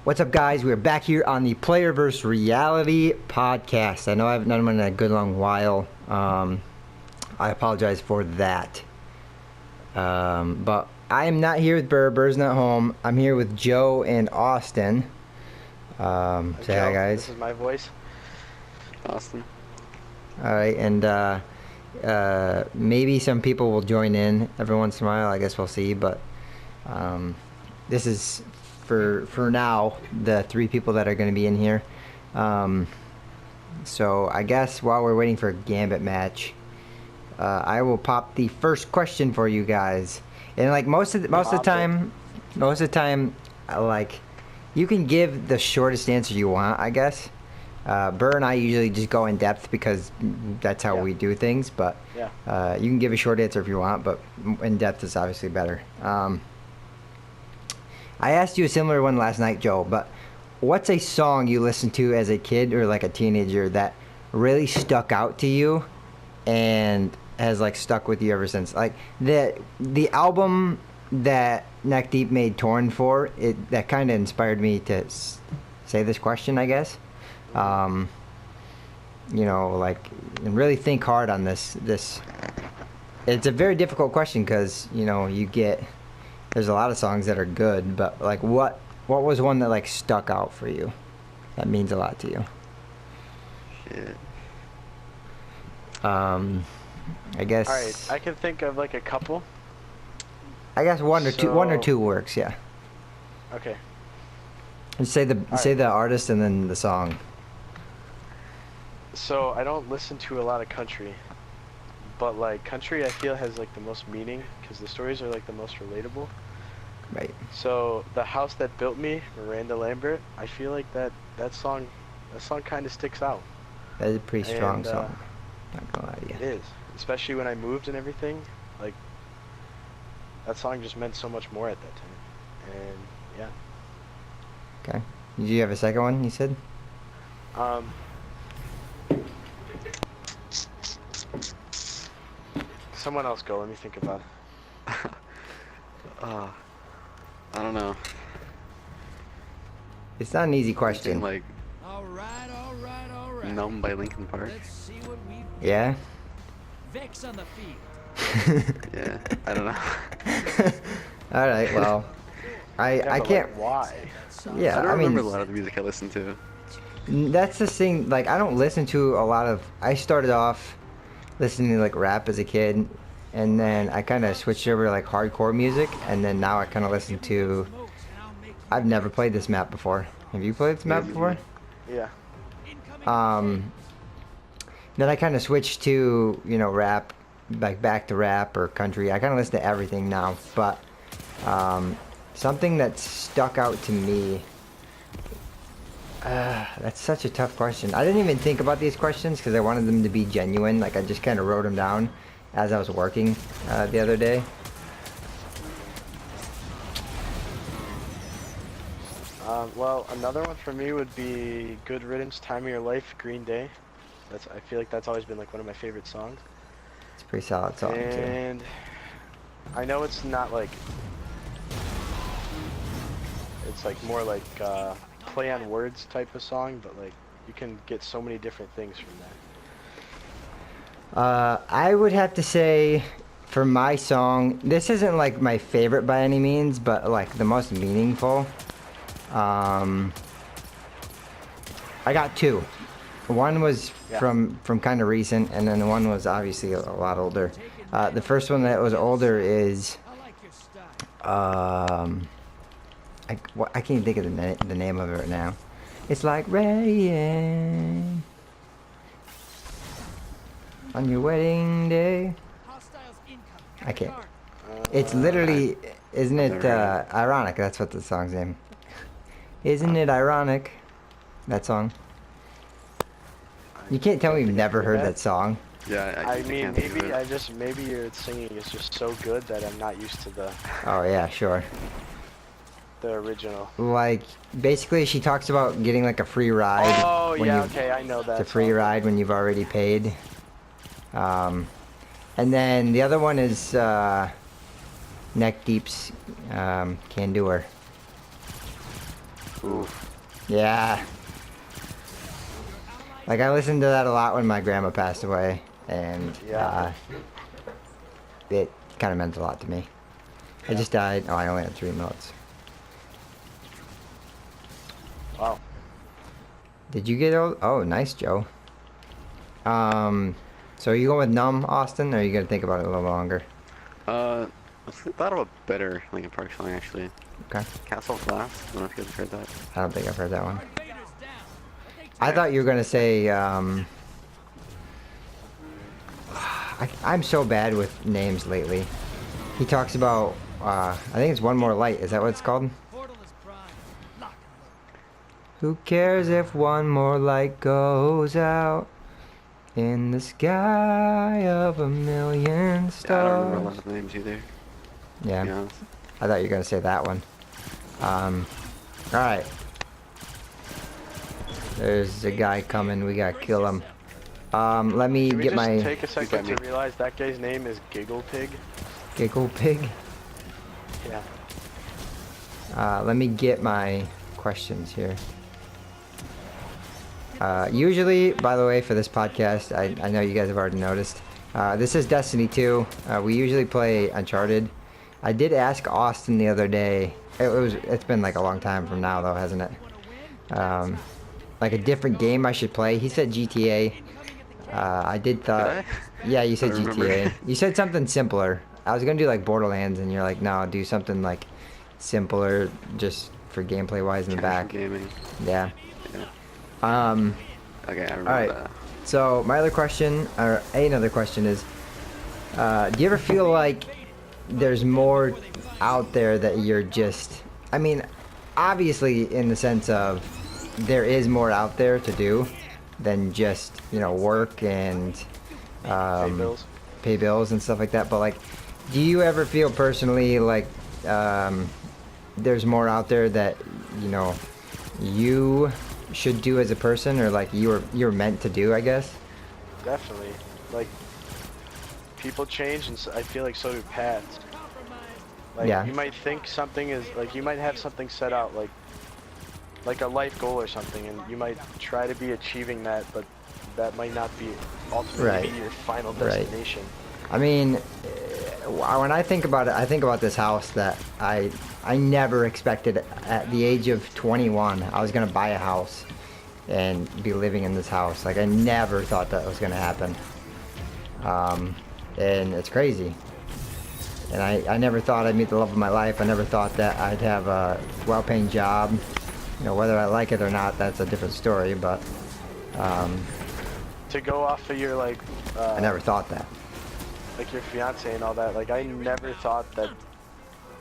What's up, guys? We're back here on the Player vs. Reality podcast. I know I haven't done one in a good long while. I apologize for that. But I am not here with Burr. Burr's not home. I'm here with Joe and Austin. Say Joe, hi, guys. This is my voice. Austin. All right, and maybe some people will join in every once in a while. I guess we'll see. But this is for now the three people that are going to be in here. So I guess while we're waiting for a Gambit match, I will pop the first question for you guys. And like most of the time, like you can give the shortest answer you want, I guess. Burr and I usually just go in depth because that's how we do things. But you can give a short answer if you want, but in depth is obviously better. I asked you a similar one last night, Joe, but what's a song you listened to as a kid or like a teenager that really stuck out to you and has like stuck with you ever since? Like the album that Neck Deep made Torn for, that kind of inspired me to say this question, I guess. You know, like, and really think hard on this. It's a very difficult question because, you know, there's a lot of songs that are good, but like what was one that like stuck out for you that means a lot to you? Shit. I guess. All right, I can think of like a couple. I guess one or two works, yeah. Okay. And say the artist and then the song. So I don't listen to a lot of country, but like country I feel has like the most meaning because the stories are like the most relatable. Right. So The House That Built Me, Miranda Lambert, I feel like that song kind of sticks out. That is a pretty strong And, song. Not gonna lie to you. It is, especially when I moved and everything. Like that song just meant so much more at that time. And yeah. Okay. Did you have a second one? You said. Someone else go. Let me think about it. I don't know. It's not an easy question. Like All right. Numb by Linkin Park. Let's see what we've Yeah. Vex on the field. Yeah, I don't know. All right. Well, I But, can't. like, why? Yeah. I don't I mean, remember a lot of the music I listened to. that's the thing. Like, I don't listen to a lot of. I started off listening to like rap as a kid, and then I kind of switched over to like hardcore music, and then now I kind of listen to. I've never played this map before. Have you played this map before? Yeah. Then I kind of switched to, you know, rap, like back to rap or country. I kind of listen to everything now, but something that stuck out to me. That's such a tough question. I didn't even think about these questions because I wanted them to be genuine. Like I just kind of wrote them down as I was working the other day. Well, another one for me would be Good Riddance, Time of Your Life, Green Day. I feel like that's always been like one of my favorite songs. It's a pretty solid song too. And I know it's not like, it's like more like play on words type of song, but like you can get so many different things from that. I would have to say, for my song, this isn't like my favorite by any means, but like the most meaningful. I got two. One was from kind of recent, and then one was obviously a lot older. The first one that was older is I can't even think of the name of it right now. It's like rain on your wedding day. I can't. It's literally, isn't it ironic? That's what the song's name. Isn't it ironic? That song. You can't tell me you've never heard that song. Yeah, I mean, can't think of maybe your singing is just so good that I'm not used to the Oh yeah, sure. original. Like basically, she talks about getting like a free ride. Oh when yeah, you- okay, I know that. It's a free song. ride when you've already paid. And then the other one is Neck Deep's Can Do Her. Ooh. Yeah. Like I listened to that a lot when my grandma passed away, and Yeah. it kind of meant a lot to me. I just died. Oh, I only had 3 minutes. Wow. Did you get old? Oh, nice, Joe. So are you going with Numb, Austin, or are you gonna think about it a little longer? I thought of a better Linkin Park song actually. Okay. Castle of Glass. I don't know if you guys heard that. I don't think I've heard that one. Invaders down. I thought you were gonna say, I'm so bad with names lately. He talks about, I think it's One More Light. Is that what it's called? Portal is prime. Lock and Who cares if one more light goes out in the sky of a million Yeah, I don't remember a lot stars? of names either. To be Yeah, honest. I thought you were gonna say that one. All right. There's a guy coming. We gotta kill him. Let me Can we get just my take a second me. to realize that guy's name is Giggle Pig? giggle pig. Yeah. Let me get my questions here. Usually, by the way, for this podcast, I know you guys have already noticed. This is Destiny 2. We usually play Uncharted. I did ask Austin the other day. It's been like a long time from now though, hasn't it? Like a different game I should play. He said GTA. I did thought. Did I? Yeah, you said I don't remember. GTA. You said something simpler. I was gonna do like Borderlands, and you're like, no, do something like simpler, just for gameplay wise in the Casual back. gaming. Yeah. Yeah. Okay, I remember All right. that. So my other question, or another question is, do you ever feel like there's more out there that you're just? I mean, obviously in the sense of there is more out there to do than just work and Pay bills. pay bills and stuff like that. But like, do you ever feel personally like there's more out there that you should do as a person, or like you're meant to do, I guess? Definitely. Like, people change, and I feel like so do paths. Like, Yeah. you might think something is, like, you might have something set out, like a life goal or something, and you might try to be achieving that, but that might not be ultimately Right. be your final Right. destination. I mean, when I think about it, I think about this house that I never expected at the age of 21 I was gonna buy a house and be living in this house. Like I never thought that was gonna happen. And it's crazy. And I never thought I'd meet the love of my life. I never thought that I'd have a well-paying job. Whether I like it or not, that's a different story. But To go off of your, like, I never thought that. like your fiance and all that, like, I never thought that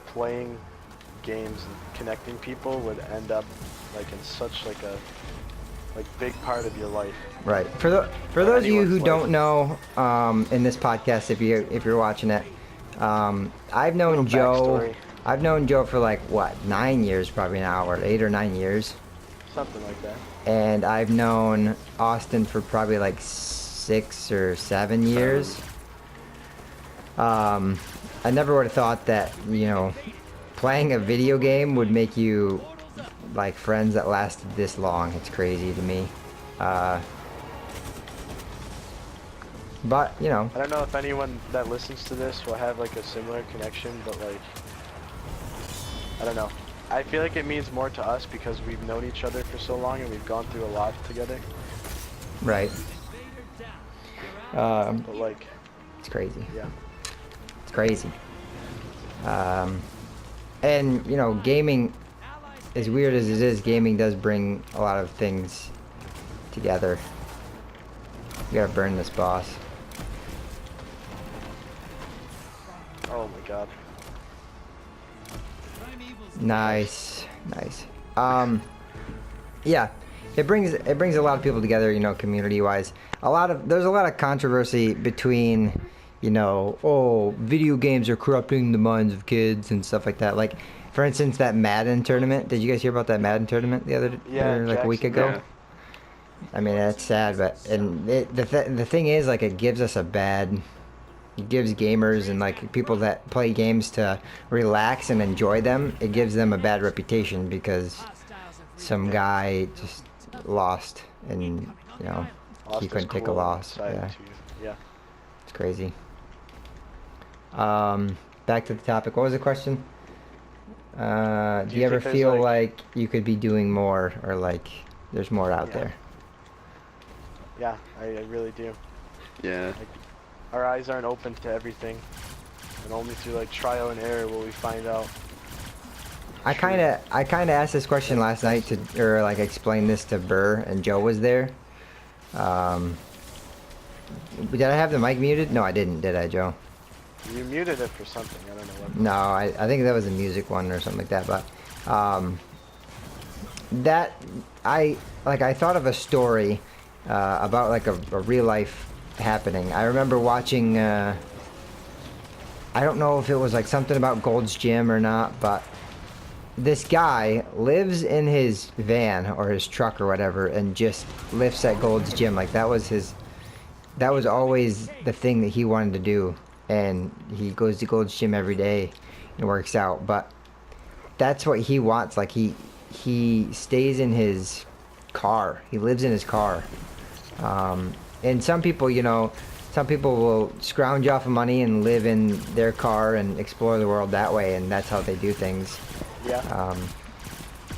playing games and connecting people would end up, like, in such, like, a big part of your life. Right. For those of you who anyone's don't life. know, in this podcast, if you're watching it, I've known Little Joe. backstory. I've known Joe for like what 9 years probably now, or 8 or 9 years, Something like that. and I've known Austin for probably like 6 or 7 years. I never would have thought that playing a video game would make you like friends that lasted this long. It's crazy to me. But I don't know if anyone that listens to this will have like a similar connection, but like, I don't know. I feel like it means more to us because we've known each other for so long and we've gone through a lot together. right. But like, It's crazy. yeah. It's crazy. And gaming, as weird as it is, gaming does bring a lot of things together. We gotta burn this boss. Oh my god. Nice. Yeah, it brings a lot of people together, community wise. There's a lot of controversy between, video games are corrupting the minds of kids and stuff like that. Like, for instance, that Madden tournament. Did you guys hear about that Madden tournament Yeah, like a week Jackson. ago? Yeah. I mean, that's sad, but the thing is, like, it gives gamers and like people that play games to relax and enjoy them. It gives them a bad reputation because some guy just lost, and you know Lost he his couldn't take a cool and loss. decided Yeah, to- yeah. it's crazy. Back to the topic. What was the question? Do you ever think there's, feel like- like you could be doing more, or like there's more out Yeah. there? Yeah, I really do. Yeah. Like, our eyes aren't open to everything, and only through like trial and error will we find out. I kind of asked this question last night or like explain this to Burr, and Joe was there. Did I have the mic muted? No, I didn't. Did I, Joe? You muted it for something. I don't know what. No, I think that was a music one or something like that. But that I thought of a story about like a real life happening. I remember watching. I don't know if it was like something about Gold's Gym or not, but this guy lives in his van or his truck or whatever, and just lifts at Gold's Gym. Like that was always the thing that he wanted to do, and he goes to Gold's Gym every day and works out. But that's what he wants. Like he stays in his car. He lives in his car. And some people, some people will scrounge off of money and live in their car and explore the world that way, and that's how they do things. Yeah.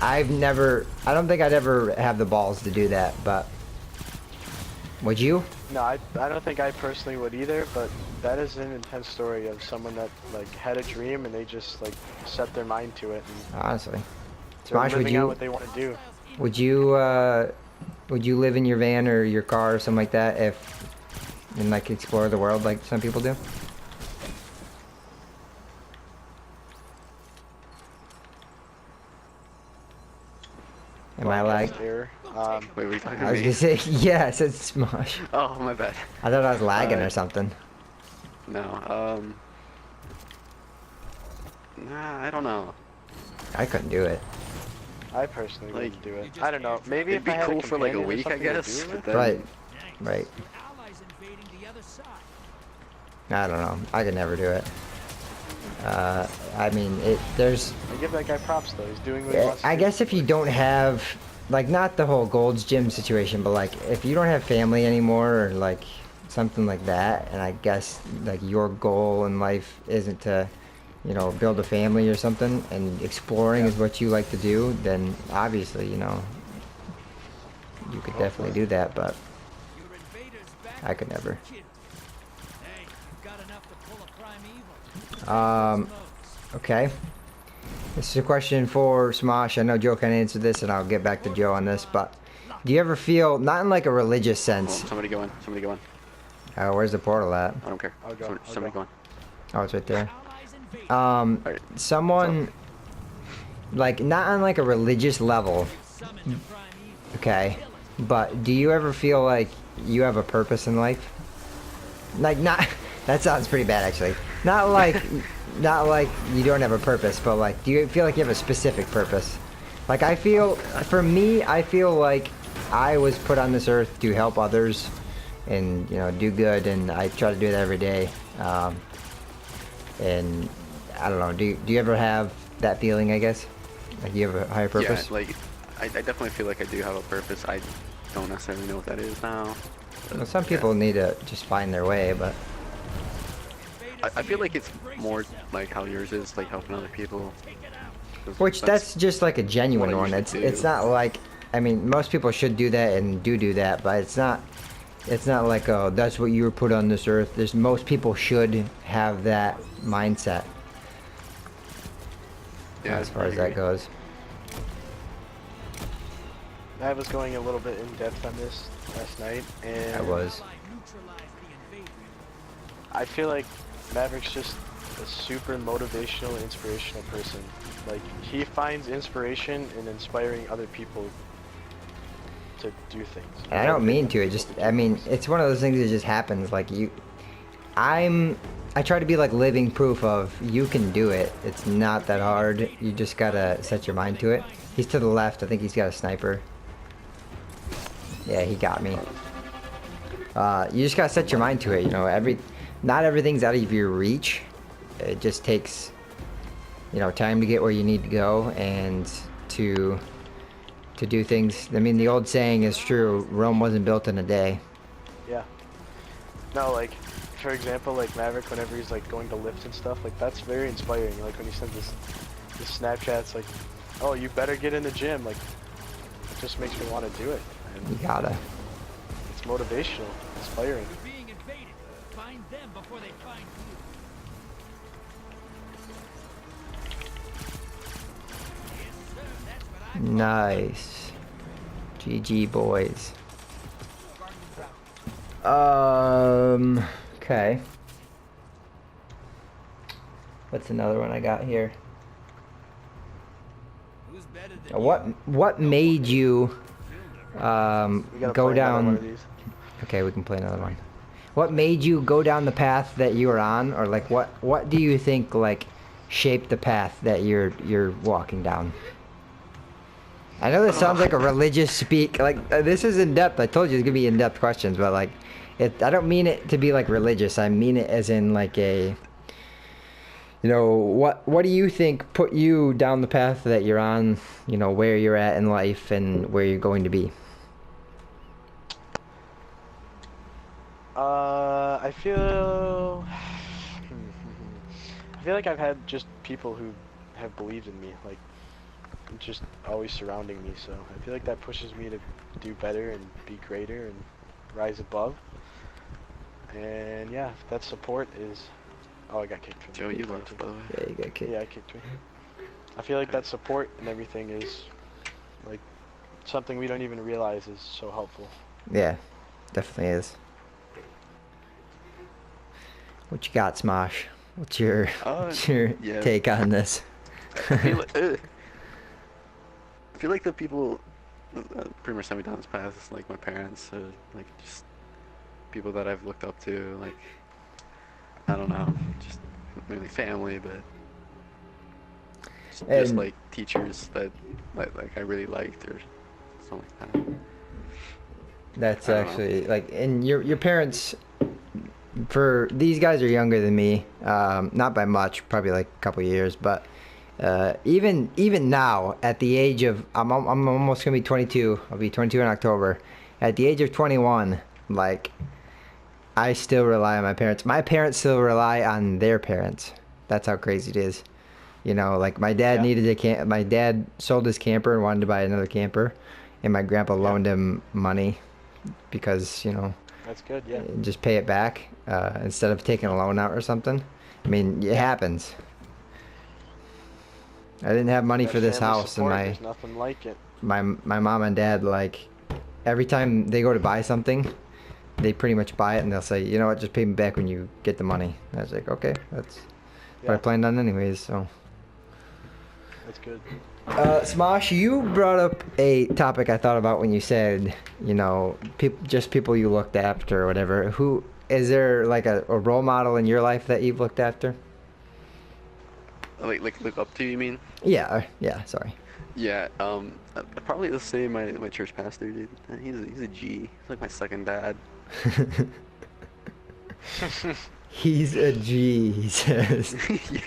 I don't think I'd ever have the balls to do that, but would you? No, I don't think I personally would either, but that is an intense story of someone that like had a dream and they just like set their mind to it and Honestly. they're Smosh, living out what they want to do. would you live in your van or your car or something like that and like explore the world like some people do? Am I like? Error. Wait, were you talking I to was me? gonna say, yeah, it said Smosh. Oh, my bad. I thought I was lagging or Alright. something. No, nah, I don't know. I couldn't do it. I personally Like, wouldn't do it. I don't know. Maybe It'd if be I had cool a for like a companion or week, I something to guess. do it But with. then, Right. Right. Allies invading the other side. I don't know. I could never do it. I mean, there's. I give that guy props though. He's doing what he wants to I do. guess if you don't have, like, not the whole Gold's Gym situation, but like, if you don't have family anymore or like something like that, and I guess like your goal in life isn't to, build a family or something, and exploring is what you like to do, then obviously, you could definitely do that, but Your invaders back. I could never. Kid. Hey, you've got enough to pull a primeval. Okay. This is a question for Smosh. I know Joe can answer this, and I'll get back to Joe on this, but do you ever feel, not in like a religious oh, sense, somebody go in. Somebody go in. where's the portal at? I don't care. I'll go, Somebody I'll go in. Oh, it's right there. Allies invading. Alright. Someone, like, not on like a religious level, Summon the primeval. okay, but do you ever feel like you have a purpose in life? Like, not, that sounds pretty bad actually. Not like you don't have a purpose, but like, do you feel like you have a specific purpose? Like, for me, I feel like I was put on this earth to help others and, do good, and I try to do that every day. And I don't know, do you ever have that feeling, I guess? Like you have a higher purpose? Yeah, like, I definitely feel like I do have a purpose. I don't necessarily know what that is now. Well, some people need to just find their way, but I feel like it's more like how yours is, like helping other people. 'Cause which that's just like a genuine what I one. usually It's do. not like, I mean, most people should do that and do that, but it's not like, oh, that's what you were put on this earth. Most people should have that mindset yeah, as far I as that agree. goes. I was going a little bit in depth on this last night, and I was. Ally neutralized the invader. I feel like Maverick's just a super motivational, inspirational person. Like, he finds inspiration in inspiring other people to do things. And I don't mean to. It just, I mean, it's one of those things that just happens. Like I try to be like living proof of you can do it. It's not that hard. You just gotta set your mind to it. He's to the left. I think he's got a sniper. Yeah, he got me. You just gotta set your mind to it. Not everything's out of your reach. It just takes, time to get where you need to go and to to do things. I mean, the old saying is true. Rome wasn't built in a day. Yeah. No, like, for example, like Maverick, whenever he's like going to lift and stuff, like that's very inspiring. Like when he sends this Snapchats, like, oh, you better get in the gym. Like, it just makes me want to do it. And You gotta. it's motivational, inspiring. You're being invaded. Find them before they find you. Yes, sir. That's what I Nice. GG, boys. Okay. What's another one I got here? Who's better than What made you We gotta go play another one of down? these. Okay, we can play another one. What made you go down the path that you were on, or like what do you think like shaped the path that you're walking down? I know this sounds like a religious speak. Like this is in depth. I told you it's gonna be in depth questions, but like, I don't mean it to be like religious. I mean it as in like a. You know, what do you think put you down the path that you're on? You know, where you're at in life and where you're going to be. I feel like I've had just people who have believed in me, like just always surrounding me. So I feel like that pushes me to do better and be greater and rise above. And yeah, that support is. Oh, I got kicked from Joe, the you game left, too. by the way. Yeah, you got kicked. Yeah, I kicked me. I feel like that support and everything is like something we don't even realize is so helpful. Yeah, definitely is. What you got, Smosh? What's your Yeah. take on this? I feel like, I feel like the people pretty much sent me down this path is like my parents, like just people that I've looked up to, like I don't know, just mainly family, but just And- like teachers that like I really liked or something like that. That's I don't know. actually like, and your parents. For these guys are younger than me, not by much, probably like a couple years, but even now at the age of I'm almost gonna be 22. I'll be 22 in October. At the age of 21, like I still rely on my parents. My parents still rely on their parents. That's how crazy it is. You know, like my dad Yeah. needed a camp. My dad sold his camper and wanted to buy another camper, and my grandpa loaned him money because That's good, yeah. just pay it back instead of taking a loan out or something. I mean, it happens. I didn't have money That for this family house, support, and there's nothing like it. my mom and dad, like every time they go to buy something, they pretty much buy it and they'll say, you know what, just pay me back when you get the money. And I was like, okay, that's what I Yeah. planned on anyways. So, That's good. Smosh, you brought up a topic I thought about when you said, people you looked after or whatever. Who is there like a role model in your life that you've looked after? Like look up to, you mean? Yeah, sorry. Yeah, probably the same. My church pastor, dude. He's a G. He's like my second dad. He's a G, he says.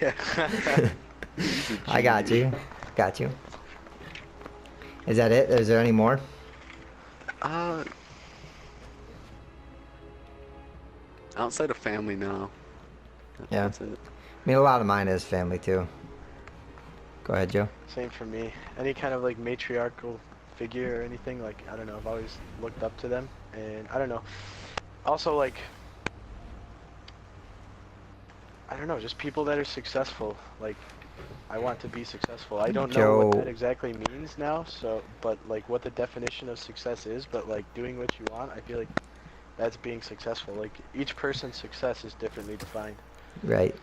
Yeah. He's a G. I got you. Got you. Is that it? Is there any more? Outside of family, no. Yeah. That's it. I mean, a lot of mine is family too. Go ahead, Joe. Same for me. Any kind of like matriarchal figure or anything, like I don't know, I've always looked up to them, and I don't know. Also, like I don't know, just people that are successful. Like I want to be successful. I don't know what Joe. that exactly means now, so but like what the definition of success is, but like doing what you want, I feel like that's being successful. Like each person's success is differently defined. Right.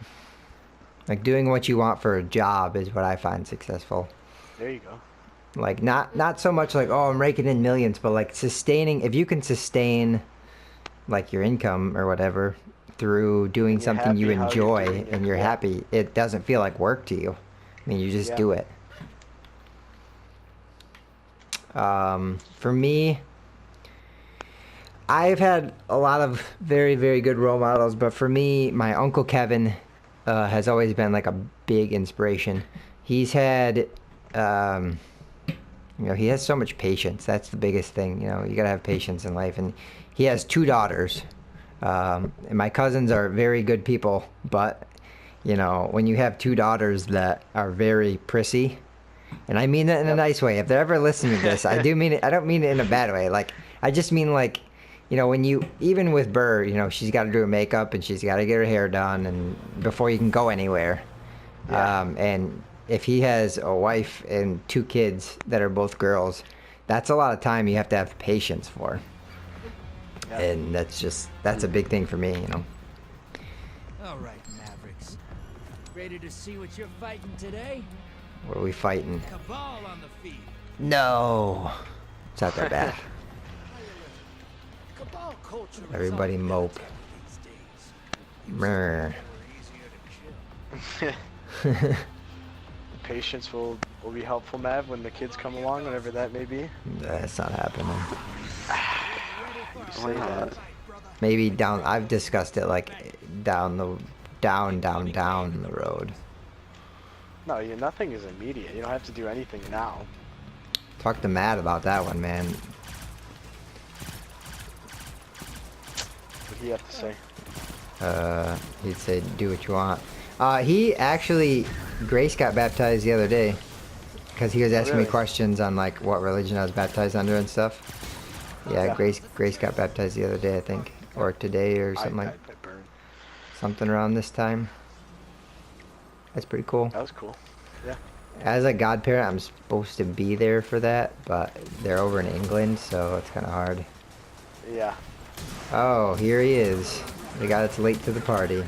Like doing what you want for a job is what I find successful. There you go. Like not so much like, oh, I'm raking in millions, but like sustaining, if you can sustain like your income or whatever through doing And you're something you happy how you're enjoy doing it, and you're yeah. happy, it doesn't feel like work to you. I mean, you just Yeah. do it. For me, I've had a lot of very, very good role models, but for me, my Uncle Kevin has always been like a big inspiration. He's had, You know, he has so much patience. That's the biggest thing. You know, you gotta have patience in life. And he has 2 daughters. And my cousins are very good people, but you know, when you have 2 daughters that are very prissy, and I mean that in a nice way. If they're ever listening to this, I do mean it. I don't mean it in a bad way. Like, I just mean like, you know, when you, even with Burr, you know, she's got to do her makeup and she's got to get her hair done, and before you can go anywhere. Yeah. And if he has a wife and 2 kids that are both girls, that's a lot of time you have to have patience for. Yeah. And that's a big thing for me, you know. All right, Mavericks. Ready to see what you're fighting today? What are we fighting? Cabal on the feed. No, it's not that bad. Cabal culture is Everybody all mope. these days. Brr. Easier to kill. Patience will be helpful, Mav, when the kids come along, whenever that may be. That's not happening. You Why say not? that. Maybe down. I've discussed it like down the road. No, nothing is immediate. You don't have to do anything now. Talk to Matt about that one, man. What do you have to say? He'd say do what you want. He actually, Grace got baptized the other day because he was asking me Really? questions on like what religion I was baptized under and stuff. Yeah, Yeah. Grace got baptized the other day, I think, or today or something I like burn. something around this time. That's pretty cool. That was cool. Yeah. As a godparent, I'm supposed to be there for that, but they're over in England, so it's kind of hard. Yeah. Oh, here he is. The guy that's late to the party.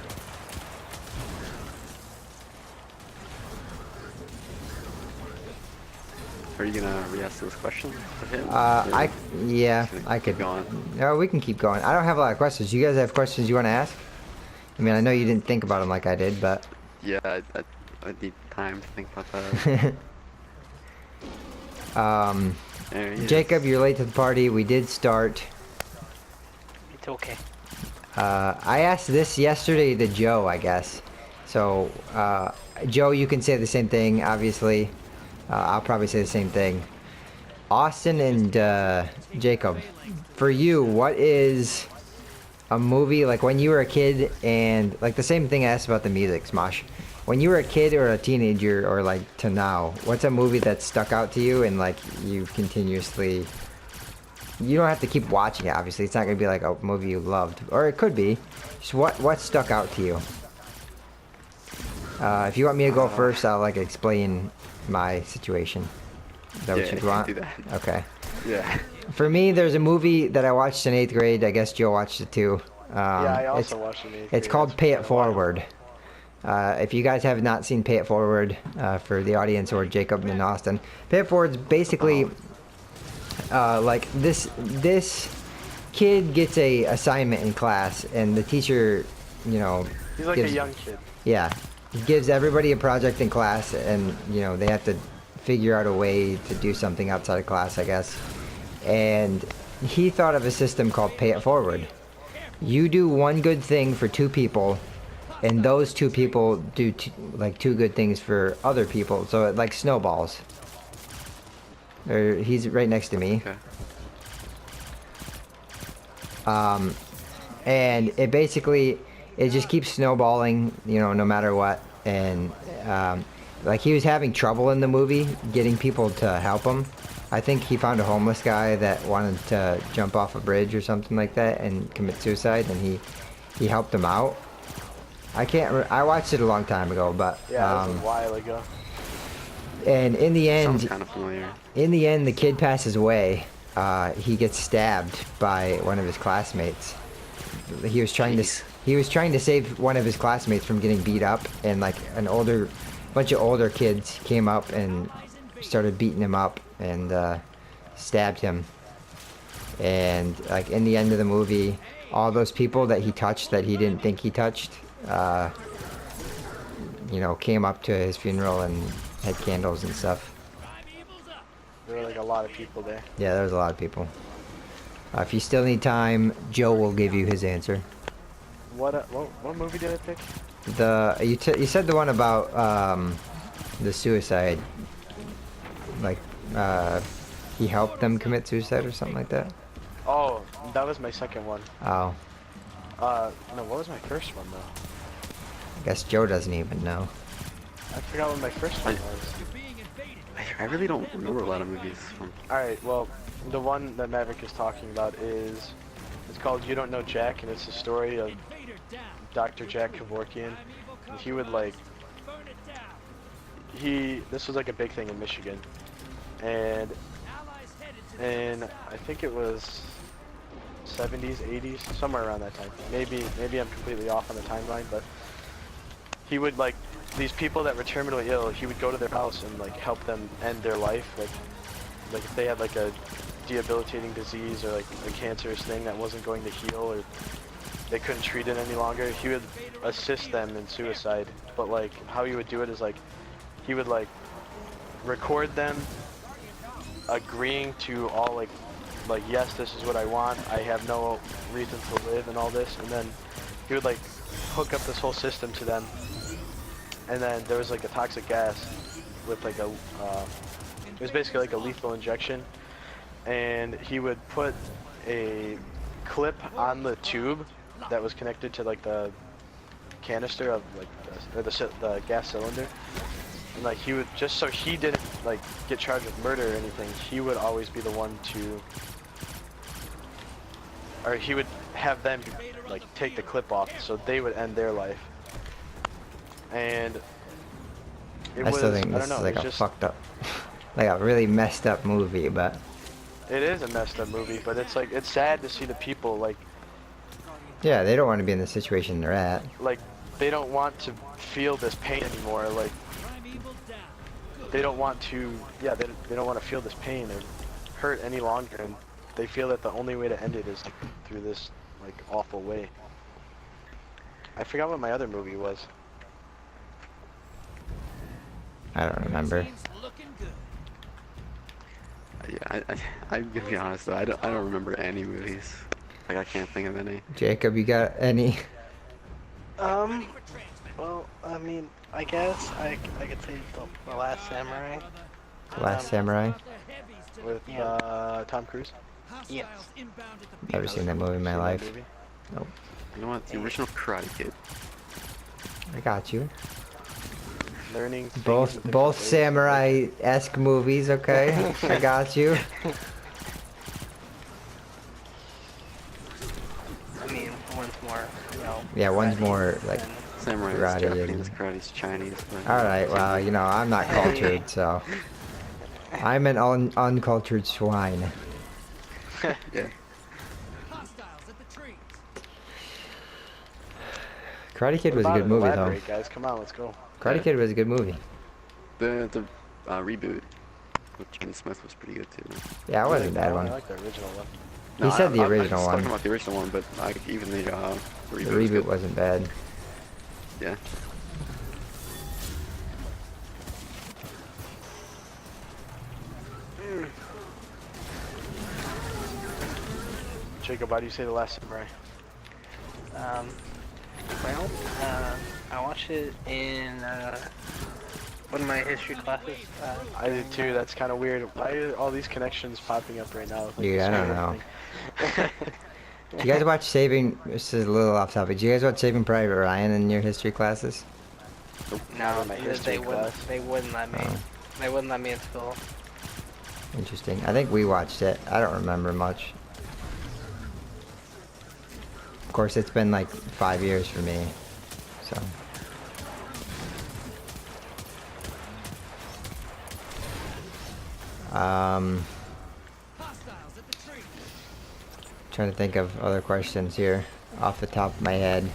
Are you gonna re-ask those questions of him? Yeah, Should we I could. keep going? No, we can keep going. I don't have a lot of questions. You guys have questions you want to ask? I mean, I know you didn't think about them like I did, but. Yeah, I need time to think about that. There he is. Jacob, you're late to the party. We did start. It's okay. I asked this yesterday to Joe, I guess. So, Joe, you can say the same thing, obviously. I'll probably say the same thing. Austin and Jacob, for you, what is a movie, like when you were a kid, and like the same thing I asked about the music, Smosh. When you were a kid or a teenager or like to now, what's a movie that stuck out to you and like you continuously, you don't have to keep watching it, obviously. It's not going to be like a movie you loved, or it could be. Just what stuck out to you? If you want me to go first, I'll like explain my situation. Is that Yeah, what you you want? do that. Okay. Yeah. For me, there's a movie that I watched in 8th grade. I guess Joe watched it too. Yeah, I it's- also watched it. It's called Pay It Forward. If you guys have not seen Pay It Forward, for the audience or Jacob and Austin, Pay It Forward's basically like this kid gets a assignment in class, and the teacher, you know, He's like gives, a young kid. yeah, he gives everybody a project in class, and you know they have to figure out a way to do something outside of class, I guess. And he thought of a system called Pay It Forward. You do one good thing for 2 people, and those 2 people do like 2 good things for other people, so it like snowballs. He's right next to me. Okay. And it basically, it just keeps snowballing, you know, no matter what. And like he was having trouble in the movie getting people to help him. I think he found a homeless guy that wanted to jump off a bridge or something like that and commit suicide, and he helped him out. I watched it a long time ago, but Yeah, that was a while ago. and in the Sounds end, kind of familiar. the kid passes away. He gets stabbed by one of his classmates. He was trying to save one of his classmates from getting beat up, and like bunch of older kids came up and started beating him up and stabbed him. And like in the end of the movie, all those people that he touched that he didn't think he touched, you know, came up to his funeral and had candles and stuff. There were like a lot of people there. Yeah, there was a lot of people. If you still need time, Joe will give you his answer. What movie did I pick? You said the one about the suicide, like he helped them commit suicide or something like that? Oh, that was my second one. Oh, No, what was my first one though? I guess Joe doesn't even know. I forgot what my first one was. I really don't remember a lot of movies from. Alright, well, the one that Maverick is talking about is, it's called You Don't Know Jack, and it's the story of Dr. Jack Kevorkian. And he would like, this was like a big thing in Michigan. And I think it was 70s, 80s, somewhere around that time. Maybe I'm completely off on the timeline, but he would like, these people that were terminally ill, he would go to their house and like help them end their life. Like if they had like a debilitating disease or like a cancerous thing that wasn't going to heal, or they couldn't treat it any longer, he would assist them in suicide. But like how he would do it is like, he would like record them agreeing to all like yes, this is what I want, I have no reason to live and all this, and then he would like hook up this whole system to them, and then there was like a toxic gas with like a it was basically like a lethal injection, and he would put a clip on the tube that was connected to like the canister of like the gas cylinder. And like he would, just so he didn't like get charged with murder or anything, he would always be the one to, or he would have them like take the clip off so they would end their life. And it I was, still think I this don't know, is like it's a just, fucked up, like a really messed up movie, but it is a messed up movie, but it's like, it's sad to see the people like yeah, they don't want to be in the situation they're at. they don't want to feel this pain anymore. Like they don't want to, yeah, they don't want to feel this pain or hurt any longer, and they feel that the only way to end it is through this like awful way. I forgot what my other movie was. I don't remember. Yeah, I'm gonna be honest though. I don't remember any movies. Like I can't think of any. Jacob, you got any? Well, I mean, I guess I could say The Last Samurai. Last Samurai? With Tom Cruise. Yes. Never seen that movie in my Seen that life. movie? Nope. You know what? The original Karate Kid. I got you. Learning things in Both different ways. samurai-esque movies, okay? I got you. I mean, one's more, you know. Yeah, one's karate more like. than- Samurai is Karate Japanese, and- Karate's Chinese. But All right, well, you know, I'm not cultured, so I'm an uncultured swine. Yeah. Karate Kid What was a about good it? movie, though. Elaborate, guys, come on, let's go. Karate Kid was a good movie. The reboot with Johnny Smith was pretty good too. Yeah, it wasn't a bad I one. like the original one. He said the I was original talking one. about the original one, but like even the reboot. The was reboot good. wasn't bad. Yeah. Jacob, why do you say The Last Samurai? Well, I watched it in one of my history classes. I did too, that's kind of weird. Why are all these connections popping up right now? Like, Dude, this I don't weird know. thing? Did you guys watch Saving? This is a little off topic. Did you guys watch Saving Private Ryan in your history classes? No, in my history class. they wouldn't let me. Oh. They wouldn't let me in school. Interesting. I think we watched it. I don't remember much. Of course, it's been like 5 years for me, so. Trying to think of other questions here off the top of my head.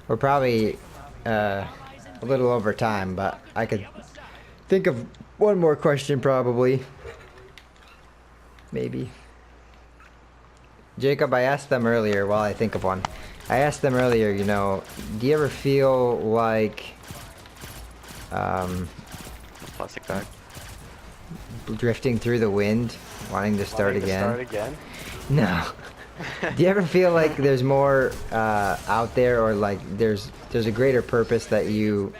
We're probably a little over time, but I could think of one more question probably. Maybe. Jacob, I asked them earlier, while I think of one. I asked them earlier, you know, do you ever feel like Plastic bag. drifting through the wind, wanting to start Wanting to again? Start again? No. Do you ever feel like there's more out there, or like there's a greater purpose that you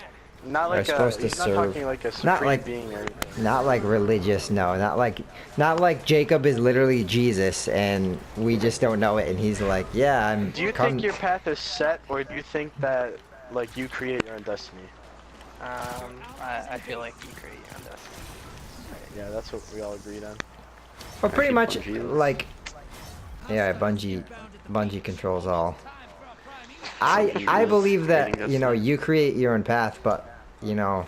Not Are like supposed to he's not serve. talking like a Not supreme like- being or anything. Not like religious, no. Not like Jacob is literally Jesus and we just don't know it. And he's like, yeah, I'm. Do you think your path is set, or do you think that like you create your own destiny? I feel like you create your own destiny. Yeah, that's what we all agreed on. Well, pretty much Actually, Bungie is. like. Yeah, Bungie controls all. Bungie I is believe that creating you know destiny. you create your own path, but you know,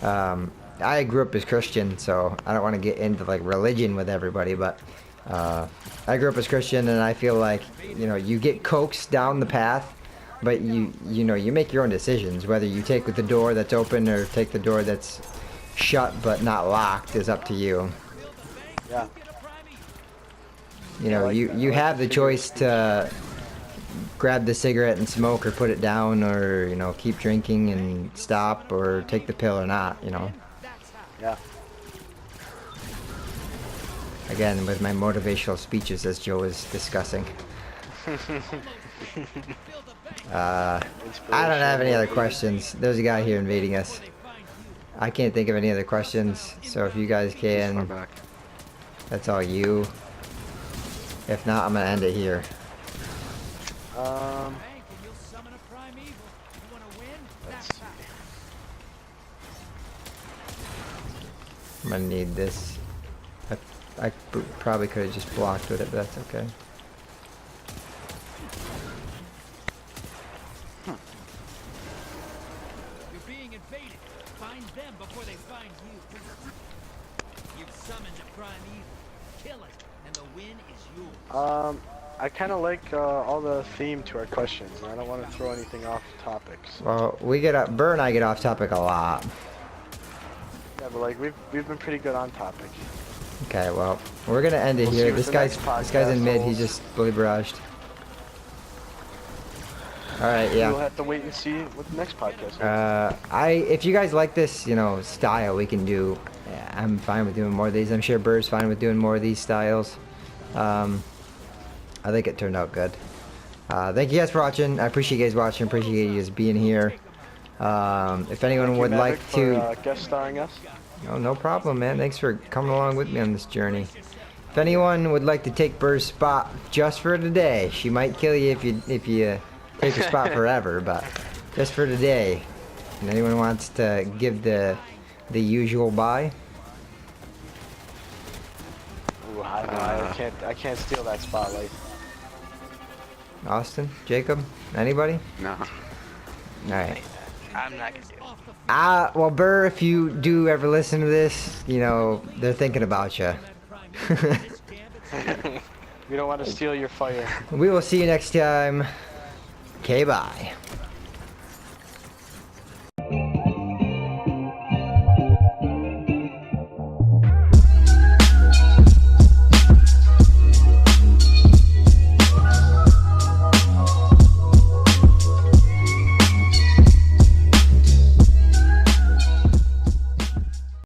I grew up as Christian, so I don't want to get into like religion with everybody, but I grew up as Christian, and I feel like you know you get coaxed down the path, but you know you make your own decisions. Whether you take the door that's open or take the door that's shut but not locked is up to you. Yeah. You know, like that. I you like have the the figure of choice to grab the cigarette and smoke or put it down, or you know keep drinking and stop, or take the pill or not. You know. Yeah. Again, with my motivational speeches, as Joe was discussing. I don't have any other questions. There's a guy here invading us. I can't think of any other questions, so if you guys He's far can, back. that's all you. If not, I'm gonna end it here. Um. Bank and you'll summon a primeval. You want to win? Let's That's see. I'm gonna need this. I probably could have just blocked with it, but that's okay. You're being invaded. Find them before they find you. You've summoned a primeval. Kill it, and the win is yours. I kind of like all the theme to our questions, and I don't want to throw anything off topics. Well, Burr and I get off topic a lot. Yeah, but like we've been pretty good on topic. Okay, well, we're gonna end it We'll here. see what This the guy's next in podcast mid. He holds. just fully barraged. All right, We'll yeah. have to wait and see what the next podcast is. If you guys like this, you know, style, we can do. Yeah, I'm fine with doing more of these. I'm sure Burr's fine with doing more of these styles. I think it turned out good. Thank you guys for watching. I appreciate you guys watching. Appreciate you guys being here. If anyone Thank you, would Maverick, like to. for, guest starring us. Oh, no problem, man. Thanks for coming along with me on this journey. If anyone would like to take Burr's spot just for today, she might kill you if you take her spot forever, but just for today. And anyone wants to give the usual bye? Ooh, I can't steal that spotlight. Austin, Jacob, anybody? No. All right. I'm not gonna do it. Well, Burr, if you do ever listen to this, you know they're thinking about you. We don't want to steal your fire. We will see you next time. Okay, bye.